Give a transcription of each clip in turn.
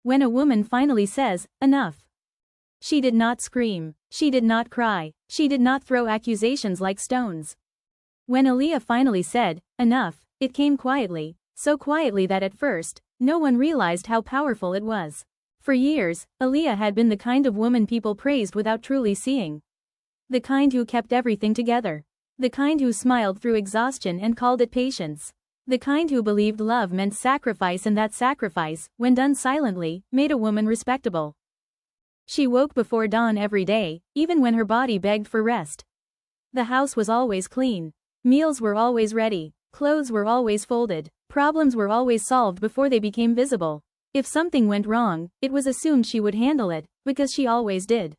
When a woman finally says, enough. She did not scream. She did not cry. She did not throw accusations like stones. When Aaliyah finally said, enough, it came quietly, so quietly that at first, no one realized how powerful it was. For years, Aaliyah had been the kind of woman people praised without truly seeing. The kind who kept everything together. The kind who smiled through exhaustion and called it patience. The kind who believed love meant sacrifice and that sacrifice, when done silently, made a woman respectable. She woke before dawn every day, even when her body begged for rest. The house was always clean. Meals were always ready. Clothes were always folded. Problems were always solved before they became visible. If something went wrong, it was assumed she would handle it, because she always did.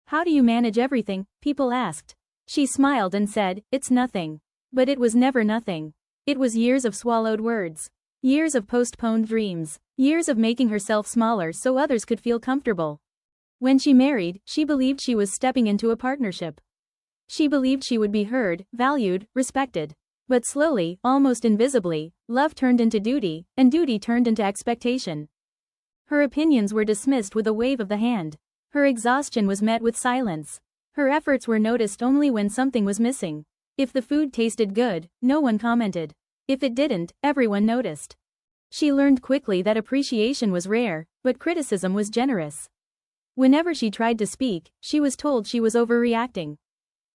How do you manage everything? People asked. She smiled and said, it's nothing. But it was never nothing. It was years of swallowed words. Years of postponed dreams. Years of making herself smaller so others could feel comfortable. When she married, she believed she was stepping into a partnership. She believed she would be heard, valued, respected. But slowly, almost invisibly, love turned into duty, and duty turned into expectation. Her opinions were dismissed with a wave of the hand. Her exhaustion was met with silence. Her efforts were noticed only when something was missing. If the food tasted good, no one commented. If it didn't, everyone noticed. She learned quickly that appreciation was rare, but criticism was generous. Whenever she tried to speak, she was told she was overreacting.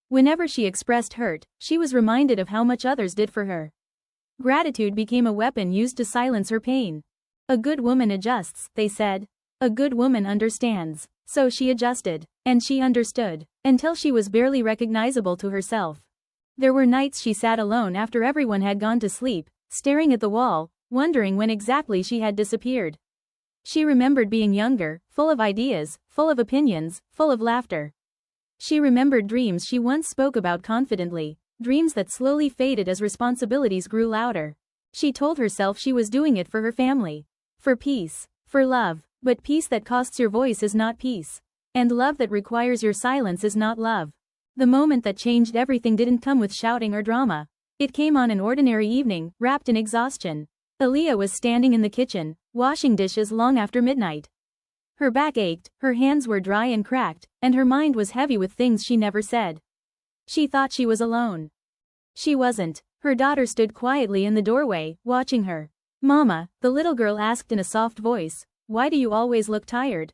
Whenever she expressed hurt, she was reminded of how much others did for her. Gratitude became a weapon used to silence her pain. A good woman adjusts, they said. A good woman understands. So she adjusted. And she understood. Until she was barely recognizable to herself. There were nights she sat alone after everyone had gone to sleep, staring at the wall, wondering when exactly she had disappeared. She remembered being younger, full of ideas, full of opinions, full of laughter. She remembered dreams she once spoke about confidently, dreams that slowly faded as responsibilities grew louder. She told herself she was doing it for her family. For peace. For love. But peace that costs your voice is not peace. And love that requires your silence is not love. The moment that changed everything didn't come with shouting or drama. It came on an ordinary evening, wrapped in exhaustion. Aaliyah was standing in the kitchen, washing dishes long after midnight. Her back ached, her hands were dry and cracked, and her mind was heavy with things she never said. She thought she was alone. She wasn't. Her daughter stood quietly in the doorway, watching her. Mama, the little girl asked in a soft voice, why do you always look tired?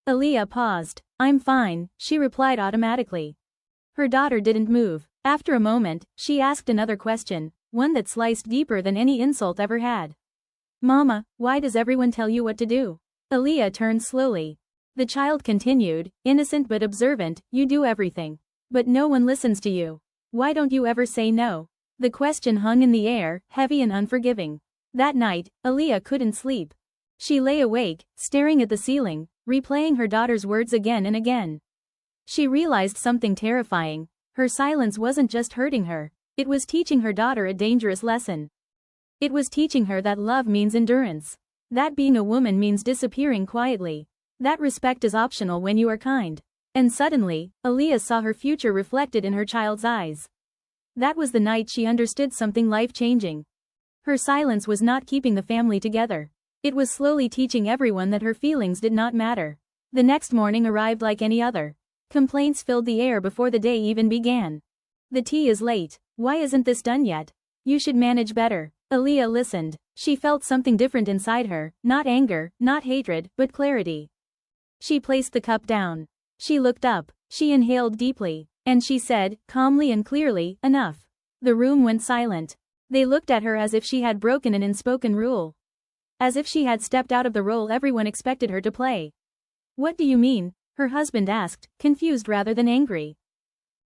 Aaliyah paused. I'm fine, she replied automatically. Her daughter didn't move. After a moment, she asked another question, one that sliced deeper than any insult ever had. Mama, why does everyone tell you what to do? Aaliyah turned slowly. The child continued, innocent but observant, you do everything. But no one listens to you. Why don't you ever say no? The question hung in the air, heavy and unforgiving. That night, Aaliyah couldn't sleep. She lay awake, staring at the ceiling, replaying her daughter's words again and again. She realized something terrifying. Her silence wasn't just hurting her, it was teaching her daughter a dangerous lesson. It was teaching her that love means endurance. That being a woman means disappearing quietly. That respect is optional when you are kind. And suddenly, Aaliyah saw her future reflected in her child's eyes. That was the night she understood something life-changing. Her silence was not keeping the family together. It was slowly teaching everyone that her feelings did not matter. The next morning arrived like any other. Complaints filled the air before the day even began. The tea is late. Why isn't this done yet? You should manage better. Aaliyah listened. She felt something different inside her, not anger, not hatred, but clarity. She placed the cup down. She looked up. She inhaled deeply. And she said, calmly and clearly, enough. The room went silent. They looked at her as if she had broken an unspoken rule. As if she had stepped out of the role everyone expected her to play. What do you mean? Her husband asked, confused rather than angry.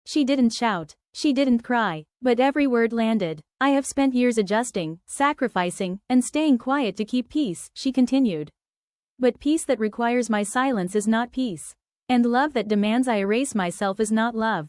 She didn't shout. She didn't cry. But every word landed. I have spent years adjusting, sacrificing, and staying quiet to keep peace, she continued. But peace that requires my silence is not peace. And love that demands I erase myself is not love.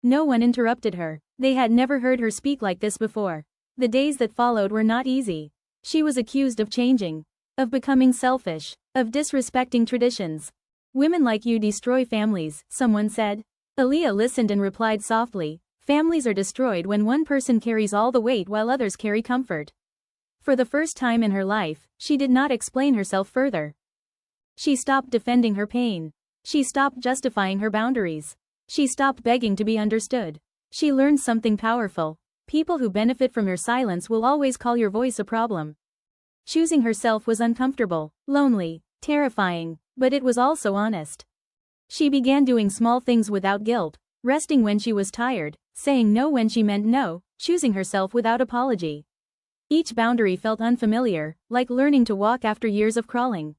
No one interrupted her. They had never heard her speak like this before. The days that followed were not easy. She was accused of changing. Of becoming selfish. Of disrespecting traditions. Women like you destroy families, someone said. Aaliyah listened and replied softly, families are destroyed when one person carries all the weight while others carry comfort. For the first time in her life, she did not explain herself further. She stopped defending her pain. She stopped justifying her boundaries. She stopped begging to be understood. She learned something powerful. People who benefit from your silence will always call your voice a problem. Choosing herself was uncomfortable, lonely, terrifying, but it was also honest. She began doing small things without guilt, resting when she was tired, saying no when she meant no, choosing herself without apology. Each boundary felt unfamiliar, like learning to walk after years of crawling.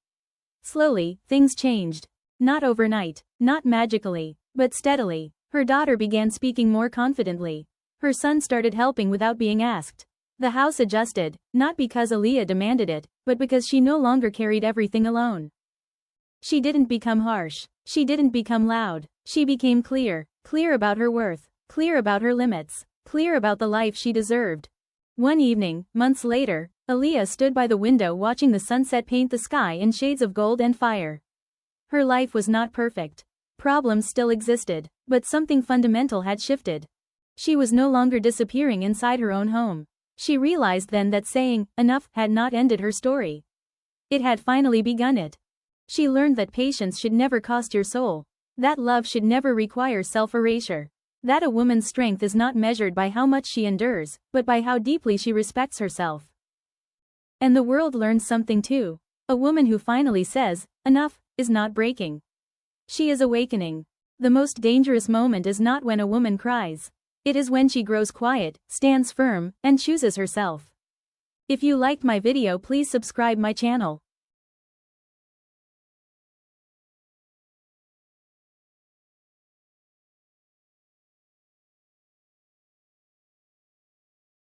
Slowly, things changed. Not overnight, not magically, but steadily. Her daughter began speaking more confidently. Her son started helping without being asked. The house adjusted, not because Aaliyah demanded it, but because she no longer carried everything alone. She didn't become harsh. She didn't become loud. She became clear. Clear about her worth. Clear about her limits. Clear about the life she deserved. One evening, months later, Aaliyah stood by the window watching the sunset paint the sky in shades of gold and fire. Her life was not perfect. Problems still existed, but something fundamental had shifted. She was no longer disappearing inside her own home. She realized then that saying, enough, had not ended her story. It had finally begun it. She learned that patience should never cost your soul. That love should never require self-erasure. That a woman's strength is not measured by how much she endures, but by how deeply she respects herself. And the world learns something too. A woman who finally says, enough, is not breaking. She is awakening. The most dangerous moment is not when a woman cries. It is when she grows quiet, stands firm, and chooses herself. If you liked my video, please subscribe my channel.